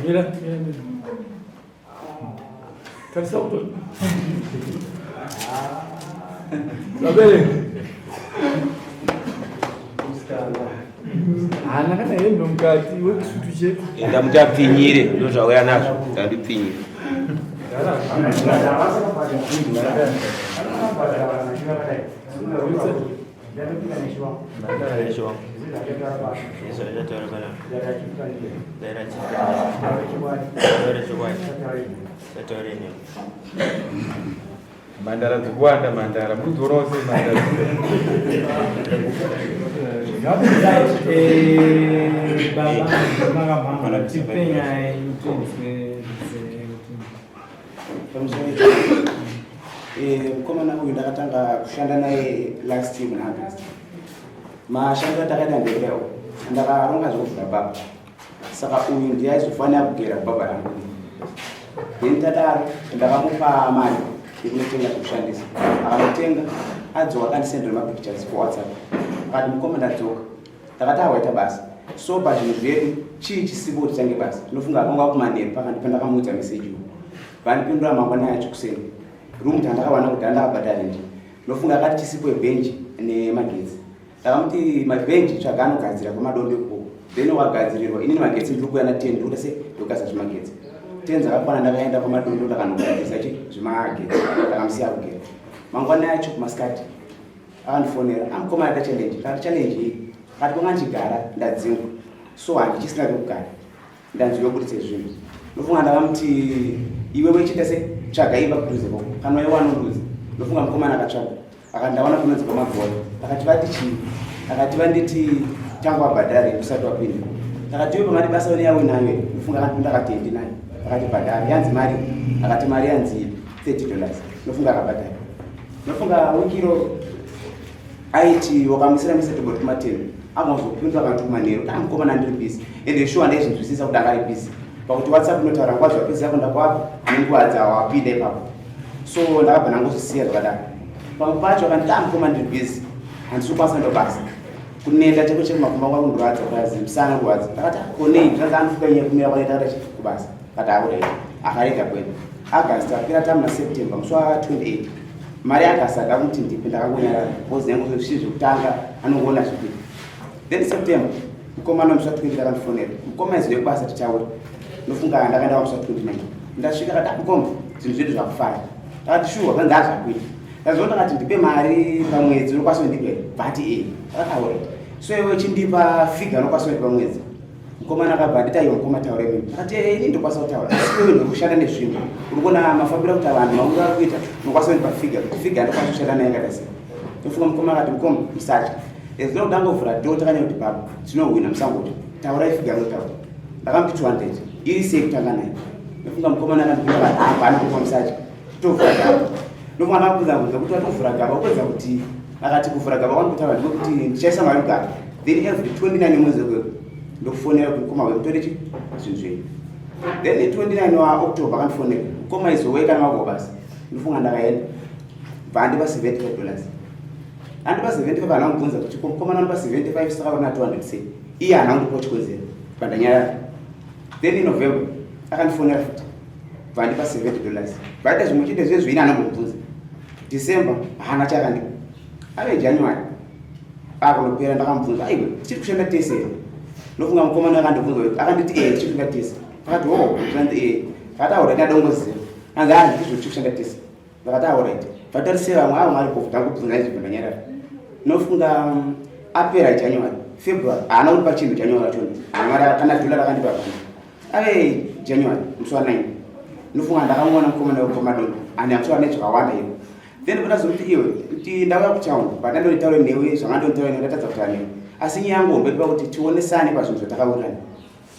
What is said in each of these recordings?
Mira. Cansado. Sabe? Ana kana yendo mkati wekutuje. Enda mutapfinyire ndo zvauya nazvo ndandipfinyire. Mandara dzikuwanda mandara mudzorose mandara mukomana uyu ndakatanga kushanda naye last year in August. Mashando atakaita ndekerawo ndakaronga zvokuvhura baba, saka uyu ndiye aizofanira kugera baba rangu. Then tadaro ndakamupa mari yekunotenga zvekushandisa, akamutenga adzoka akandisendera mapictures kuWhatsApp, akati mukomana adzoka, takati awaita basa. So pazvinhu zvedu chii chisipo kuti change basa, ndinofunga akanga kumanheru pakandipa ndakamuudza meseji uyu vandipindura mangwana yacho kuseni rumu tandakawana kuti andakabhadhara ndi ndinofunga akati chisipo ebhenji nemagetsi. Ndakamuti mabhenji tsvaga anogadzira kwamadondo ikoko, then wagadzirirwa inini magetsi ndiri kuuya na 10 ndokuda se ndokasa zvimagetsi 10 dzakakwana. Ndakaenda kwamadondo ndakanogadzisa chi zvimagetsi ndakamusiya kugera. Mangwana yacho kumasikati akandifonera, amukoma ata challenge, kati challenge iyi kati kwanganchigara ndadzingwa, so handichisina pekugara ndanzwiwe kubuditse zvinhu. Ndofunga ndakamuti iwe wechiita se tsvaga imba kudhuze koko kana waiwana ndudzi. Ndofunga mukomana akatsvaga akandawana kunonzi kwamagora, akati vati chii, akati vanditi tangu wabhadhare usati wapinda. Akati iwe pamati basa one yawe nayo, ndofunga akapinda akati endi nayo, akati bhadhare yanzi mari, akati mari yanzi $30. Ndofunga akabhadhara. Ndofunga wikiro aiti wakamusira misetobot kumateni amazopindura akanti kumanheru mukomana ndiri busy ende shuwa ndaizvinzwisisa kuti akari busy pakuti WhatsApp inotaura nguva zvapedza kunda kwako nenguva dzawapinda ipapo. So ndakabva ndangozvisiya zvakadaro. Pamwe pacho akanti mukomana ndiri busy handisi kukwanisa ndobasa kunenda cheko chekumakumba kwako ndorwadza kwazi musana kurwadza. Ndakati konei zvanzi anofuka iye kumira kwakaita kuti kubasa kati akudaita akarega kwenda. August apera tamuna September musi wa28 mari akasaga kuti ndipe ndakangonyarara because nengo zvezvinhu zvekutanga anongoona zvipi. Then September mukomana musi wa20 akandifonera, mukoma izive kubasa tichauri. Ndofunga ndakaenda pamusi wa29 ndasvika kati mukoma zvinhu zvedu zvakufara. Ndakati shuwa zvanzi azvakuita. Ndazoona kati ndipe mari pamwedzi unokwanisa kundipe bhati akataura. So iwe chindipa figa unokwanisa kundipa pamwedzi. Mukomana akabva ndita iwe mukoma taure mimi. Akati ini ndokwanisa kutaura. Asi iwe ndokushanda nezvinhu. Uri kuona mafambiro kuti vanhu maunga kuita unokwanisa kundipa figa kuti figa ndokwanisa kushanda naye kadasi. Ndofunga mukoma akati mukoma musacha. Ezino ndangovhura do takanya kuti baba tinohwina musangoti taura ifiga ngotaura. Ndakamuti 200 iri sei kutanga naye. Ndofunga mukomana akandipinda apa anokupa musacha. Tovhura gaba. Ndofunga ndakubvunza kuti watovhura gaba ukwedza kuti akati kuvhura gaba kwandikutaura ndikuti ndichaisa mari mugaba. Then every 29 mwezi wego ndokufonera kuti mukoma wekutore chi zvinhu zvenyu. Then 29 waOctober akandifonera mukoma izoweka namako basi. Ndofunga ndakaenda vandipa $75. Andipa 75 anamubvunza kuti mukomana andipa 75 saka wana 200 sei. Iye haana kundipa chikonzero pandanyarara. Then in November akandifonera futi vandipa $70. Vaita zvimwe chete zvezvino anambobvunza. December haana chakandipa. Ave January akanopera ndakamubvunza aiwe tiri kushanda tese. Ndofunga mukomana akandibvunza akanditi tiri kushanda tese. Akati zvanzi akataura ndadongoziva. Anzi ndizvo tiri kushanda tese. Ndakati alright. Vatarisira vamwe avo vari kuvhuta kubvunza izvi pandanyarara. Nofunga apera January, February haana kundipa chinhu January chona. Mari kana $1 akandipa pano. Ave January musi wa9 ndofunga ndakamuona mukomana wekumadondo ane amusora nezvakawanda iwe. Then pandazoti iwe kuti ndauya kutown pandandonitaura newe zvangandonitaura newe ndatadza kutaura newe. Asi nyaya yangu hombe pakuti tionesane pazvinhu zvatakaurana.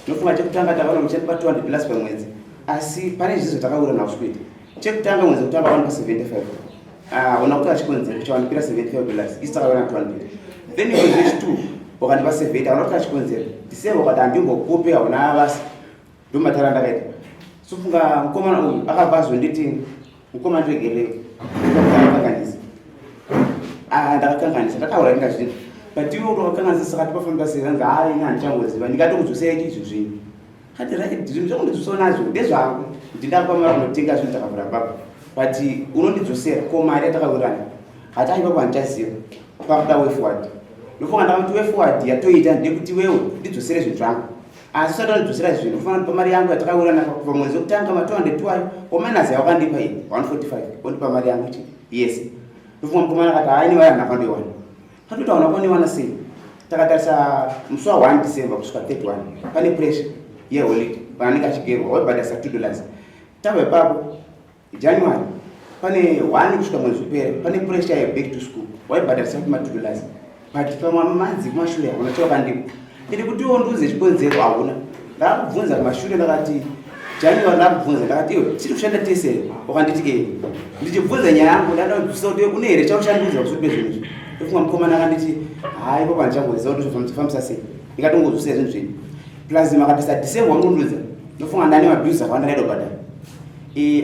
Ndofunga chekutanga takaona kuti chatipa $200 pamwedzi. Asi pane zvinhu zvatakaurana uswete. Chekutanga mwedzi kutanga wanipa 75. Ona kuti achikonzera chawanipira $75 isitakaona 200. Then mwedzi wechi2 wakandipa 70 ona kuti achikonzera December wakati andingokupe hauna basi. Ndomatara ndakaita sofunga mukomana uyu akabvazvo nditi mukomana ndegere ndakakanganisa ndakakanganisa ndataura ndinga zvinhu but iwe urakakanganisa saka tipafamba sekanza hai handichangoziva ndikatokudzoserai izvo zvinhu kati right zvinhu zvakundidzosawo nazvo ndezvangu ndindakapamara kunotenga zvinhu takavhura baba but unondidzosera ko mari yatakawirana hati aipapo handichaziva pakuda wefward ndofunga ndakati wefward yatoita ndekuti wewe ndidzosere zvinhu zvangu asi usati wandidzosera zvinhu ufanira kupa mari yangu yatakawirana kubva mwedzi wekutanga ma200 wayo wamanazi yawakandipa ini 145 ondipa mari yangu ichi yes ndofunga mukomana akati haini waya ndakandoiwana katoita wana kwaniwana sei takatarisa musi wa1 December kusvika 31 pane pressure yeholiday vanenge achigerwa waibhadharisa $2 tabva ipapo January pane 1 kusvika mwedzi upera pane pressure yeback to school waibhadharisa kuti $2 but pamamanzi kumashure hakuna chawakandipa ndiri kuti iwo ndiuze chikonzero hauna ndakubvunza kumashure ndakati January ndakubvunza ndakati iwe tiri kushanda tese wakanditi ndichibvunza nyaya yangu ndandaudzisa kuti une here chaushandudza kusoti pezvinhu ndofunga mukomana akanditi hai papa ndichangoziva kuti zvofambisa sei ndikatongodzosera zvinhu zvedu plus makatisa December wamundudza ndofunga ndane mabhiuzi akawanda ndaida kubhadhara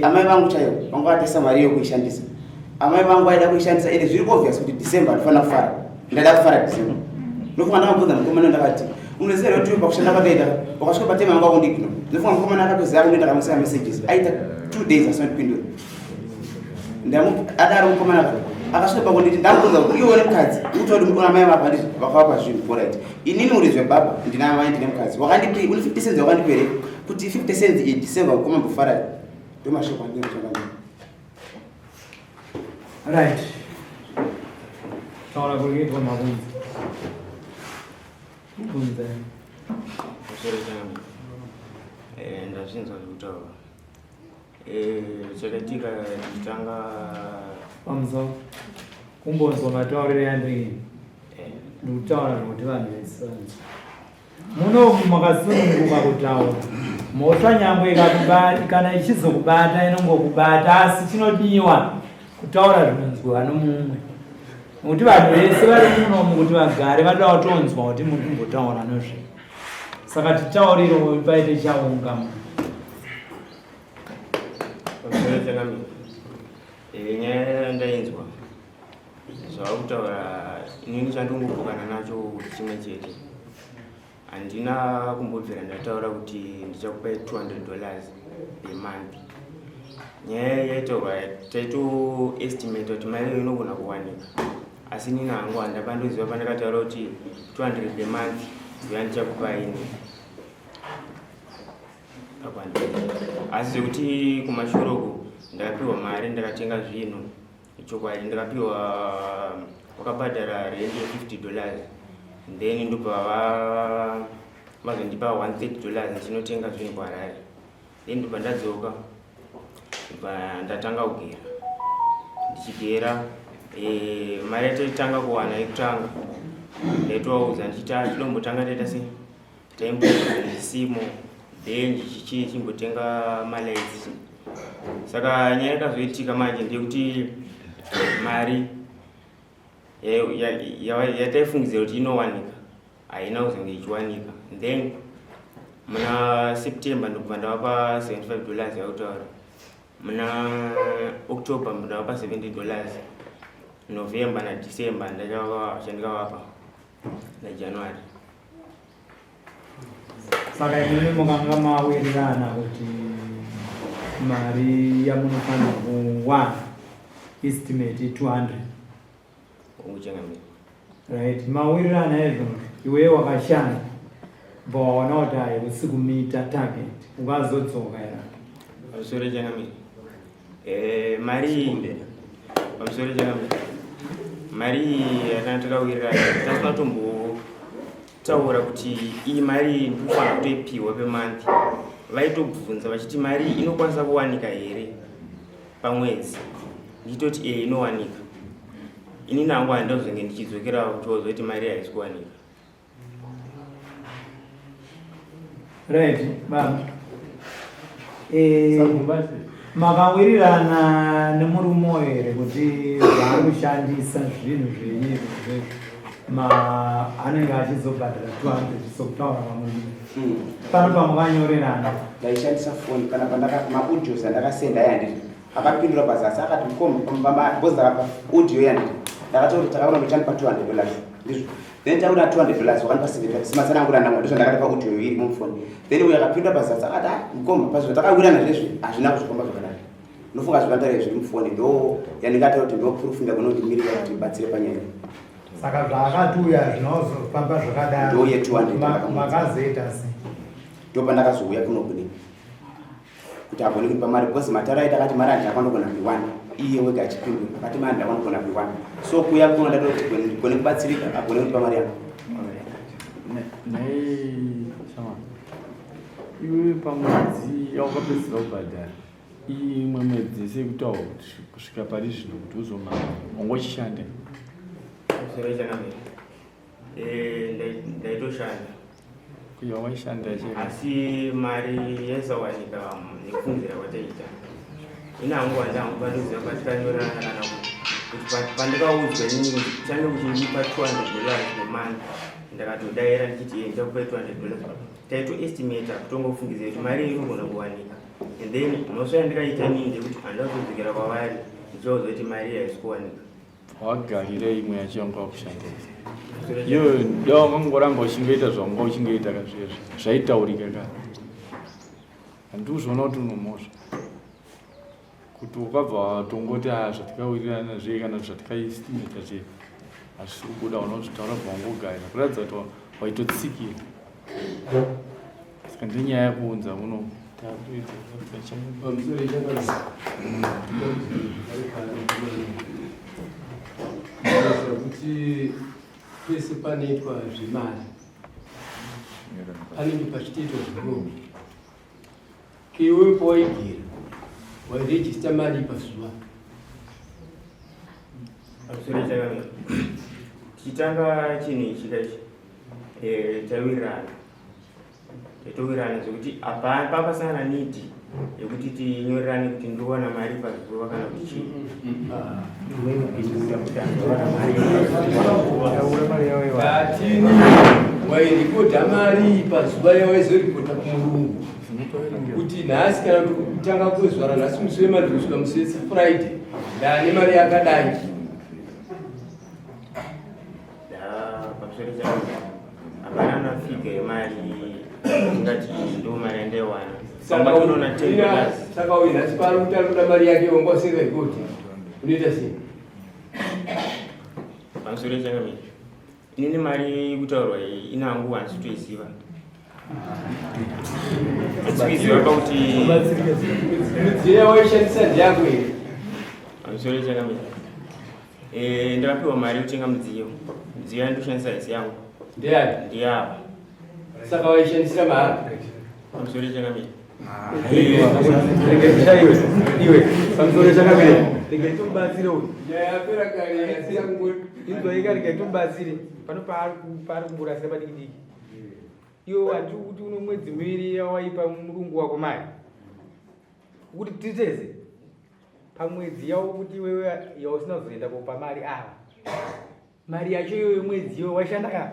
amai vangu chaivo vanga vatisa mari yokuishandisa amai vangu aida kuishandisa ende zviri obvious kuti December ndifana kufara ndaida kufara December ndofunga ndakabvunza mukomana ndakati unoziva kuti pakushanda kwakaita wakasvika patema vanga kundikino ndofunga mukomana akatoziva kuti ndakamusa messages aita 2 days asina kupindura adaro mukomana akasvika pakunditi ndakubvunza kuti iwe mukadzi utoti mukona mai vako handiti vakavapa zvinhu right inini urizve baba ndina mai ndine mukadzi wakandipi uni 50 cents wakandipere kuti 50 cents December ukoma mbofara ndomashoko andine kuchanganya right taura kuitwa mabunzi bunza ndazvinzwa zvekutaura chakatika nditanga pamusoro kumbonzwa matauriro yandini ndikutaura kuti vanhu vesanza muno makasununguka kutaura mhosva nyangwe kana ichizokubata inongokubata asi chinodiwa kutaura zvinonzwa nomumwe nokuti vanhu vese vari munomu kuti vagare vanoda kutonzwa kuti muri kumbotaura nozve saka titauriro paite chaunga nyaya yandainzwa zvavakutaura inini chandongogokana nacho chimwe chete handina kumbobvira ndataura kuti ndichakupai $200 per-month nyaya yaitaurwa taitoestimate kuti mari inogona kuwanika asi nini hangu handapandoziva pandakataura kuti 200 per-month ndiva ndichakupaini asi zvekuti kumashuroko ndakapiwa mari ndakatenga zvinhu chokwadi ndakapiwa wakabhadhara rendi $50 then ndobva vazondipa $130 ndichinotenga zvinhu kwaRarare then ndobva ndadzoka ndatanga kugera ndichigera mari yataitanga kuwana yekutanga ndaitovaudza ndichita chinombotanga taita sei taimbosimo then chichimbotenga malaidzi saka nyaya yakazoitika manje ndeyekuti mari yataifungidzira kuti inowanika haina kuzenge ichiwanika then muna September ndobva ndavapa $75 yakutaura muna October ndavapa $70 November na December chandikavapa naJanuary saka imweni mukanga mawirirana kuti mari yamunofanira kuwana estimate 200 uchangamira right mawirirana izvo iwe wakashanda vaona kuti hayi usiku mita target ukazodzoka era pamusoro changamira mari pamusoro changamira mari yakana takawirirana tasinatombotaura kuti iyi mari ndinofanira kutoipiwa per-month vaitobvunza vachiti mari inokwanisa kuwanika here pamwedzi nditoti inowanika ini nangu handazenge ndichidzokera kutoudza kuti mari haisi kuwanika right baba makawirirana nemurume here kuti vaari kushandisa zvinhu zvenyu izvozvo anenge achizobhadhara 200 sokutaura pamwe pano pamukanyorerana ndaishandisa foni kana pandakamaudhios andakasenda yanditi akapindura pazasi akati mkombabhozi akapa udhiyo yanditi ndakatoti takaona ndichanipa $200 ndizvo then takuda $200 wakanipa 70 simatsanangura ndamwa ndizvo ndakati paudhiyo iri mufoni then uyo akapindura pazasi akati mkomba pazvo takawirana zvezvi hazvina kuzvikomba zvakanaka nofunga zvivandare zviri mufoni ndo yandingataura kuti ndo proof ndakunotimirira kuti ibatsire panyaya saka zvaakatuya zvinozofamba zvakadaro ndo ye200 makazoita sei ndo pandakazouya kuno kune kuti agone kupa mari because matara aita akati mari andakwanogona kuiwana iye wega achipindura akati mari ndakwanogona kuiwana so kuya kuno ndatoti gone kubatsirika agone kutipa mari yangu iwe pamwedzi yaukapedzisa kubhadhara imwe mwedzi sekutaura kuti kusvika pari zvino kuti uzomara wangochishanda Sore chanamira. Ndaitoshanda. Kuya waishanda chero. Asi mari yasawanika nekufungira kwataita. Inangu andangubaniza patikanyorana kana kuti pandikaudzwa inini chane kuchinipa $200 per month. Ndakatodaira ndichiti ndakupa $200. Taito estimate kutongofungiza kuti mari inogona kuwanika. And then unosvika ndikaita nini ndekuti andazodzokera kwavari ndichaudzwa kuti mari haisi kuwanika. Wagarire imwe yacho wanga wakushandisa iyo ndo wakangoramba uchingoita zvawanga uchingoita kazvizvo zvaitaurika ka handizvona kuti unomhosva kuti ukabva watongoti zvatikawirirana zve kana zvatikaistimata che hazvisi kubuda unozvitaura bvangogarira kuratidza kuti waitotsikira saka ndenyaya yekuunza uno kuti pese panoitwa zvemari panenge pachitoitwa zviromo iwe pawaigira wairejista mari pazuva tichitanga chinhu ichi kachi tatowirirana zvekuti apa papasangana nidi yekuti tinyorerane kuti ndowana mari pazuva kana kuti chii atini wairipota mari pazuva yawaizoripota kumurungu kuti nhasi kana kuti kutanga kwezuva ranhasi musi weMonday kusvika musi weFriday ndaane mari yakadai pamusoro changu hapana nafiga yemari ingati ndo mari yandawana saka uyu nhasi pari kuti ari kuda mari yake wangwaseka ikoti unoita sei pamusoro changu inini mari kutaurwa iyi inangu hansi toiziva atiziva pakuti midziyo yawaishandisa ndeyako here pamusoro changu ndakapiwa mari yekutenga mudziyo yandoshandisa isi yangu ndeyani ndiyava saka waishandisira mari pamusoro changu iwe pamusoro chakamira rege timubatsire uyu yapera kare yasiya kungoti inzoika rege timubatsire pano paari kumburasira padikidiki iwe wati kuti uno mwedzi miviri yawaipa murungu wako mari kuti titeze pamwedzi yawo kuti iwewe yausina kuzoenda kopa mari ava mari yacho iyoyo mwedzi iyoyo waishanda ka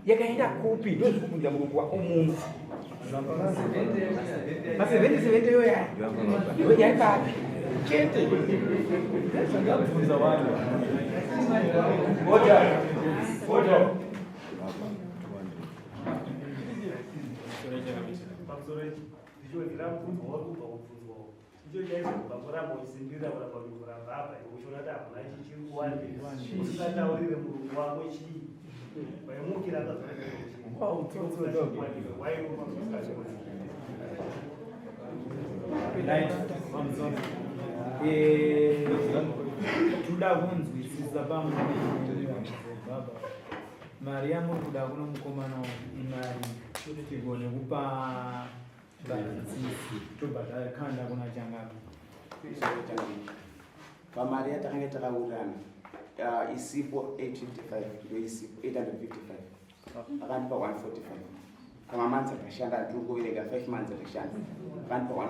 yakaenda kupi ndozvikukunza murungu wako muno ma70 yoya yaipapi chete zvangabvunza vanhu toda kunzwisisa pamwe baba mari yamuri kuda kuno mukomana imari tigone kupa bhalansi tobhadhara kanda kuna changapi pamari yatakanga takaurirana isipo 855 ndo isipo 855 akandipa 145 kama manzi akashanda atiri kuvereka 5 months akashanda akandipa 145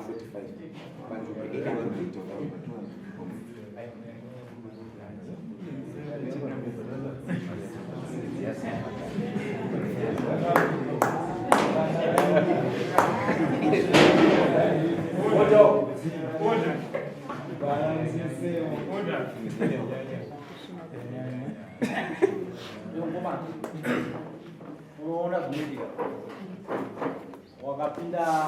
panzvimbo 855 unoona zvinoitika wakapinda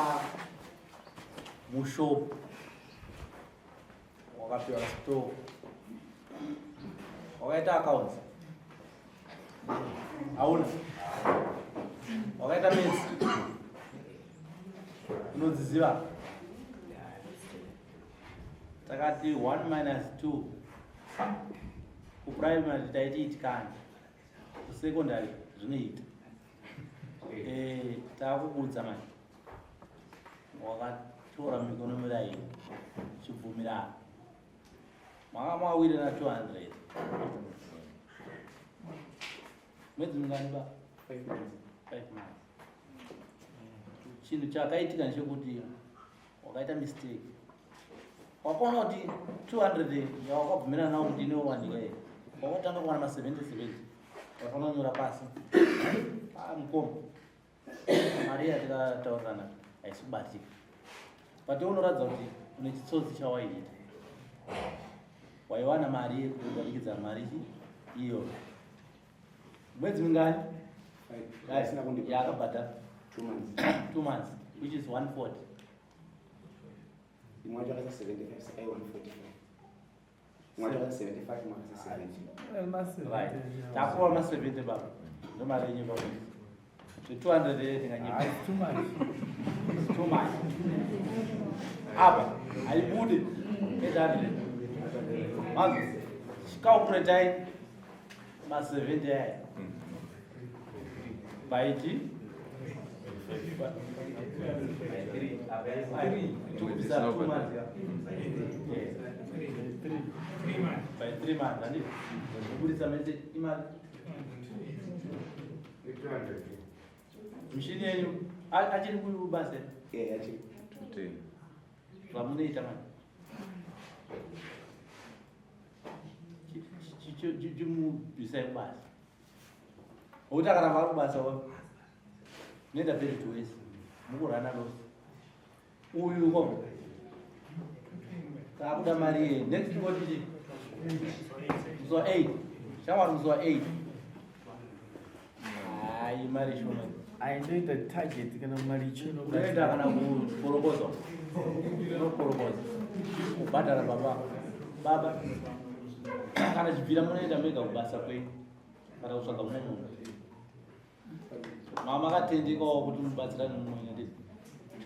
mushopu wakapiwa store wakaita accounts hauna wakaita mesi unodziziva takati 1 minus 2 kuprimary taiti itikani kusekondary zvinoita takukudza mani wakatora mikono miraini chibvumirana manga mawiri na 200 mwedzi mingani ba 5 months chinhu chakaitika ndechekuti wakaita mistake wakaona kuti 200 yawakabvumirana nawo kuti inowanika here wakatanga kuwana ma 70 wakafana kunyora pasi mukoma mari yatikataurirana haisi kubatika but unoratidza kuti une chitsotsi chawaiita waiwana mari yekubudikidza mari iyo mwedzi mingani yakabhadhara 2 months which is 140 right takuwa ma 70 baba ndo mari yenyu baba 200 ndinganyipa too much apa haibudi 800 manzi chicalculatai ma 70 aya baiti tukubisa 2 months by 3 months and kubudisa mete imali mishini yenyu achiri kubasa zvamunoita mani chimubvisai kubasa nokuti akaramba ari kubasa noenda peri tuwese mukurana rose uyu ko takuda mari ye next ngotiti musi wa 8 shamwari musi wa 8 hai mari shoma aindoita target kana mari chino unoenda kana kuporopoza unoporopoza kubhadhara baba kana chibvira munoenda mega kubasa kwenyu kana kutsvaga mumwe munhu mama makatendekawo kuti mubatsirane mumwe ndii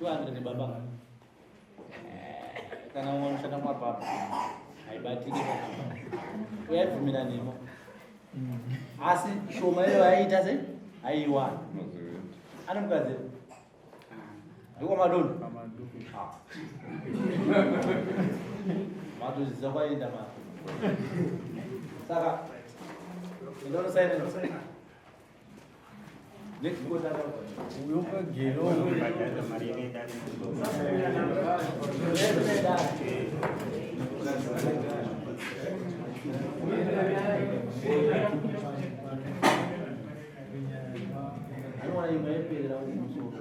200 baba kana unoshanda mwapapa haibatiki uyaibvumira nemo asi shoma iyo aiita se aiwana anomukadzira ndiko madondo matoziza kwaenda ma saka ndinosaina next quote ata uyoka gero anowana imba yepera umusoro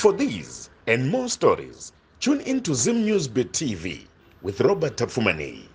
For these and more stories, tune in to Zim Newsbeat TV with Robert Tafumani.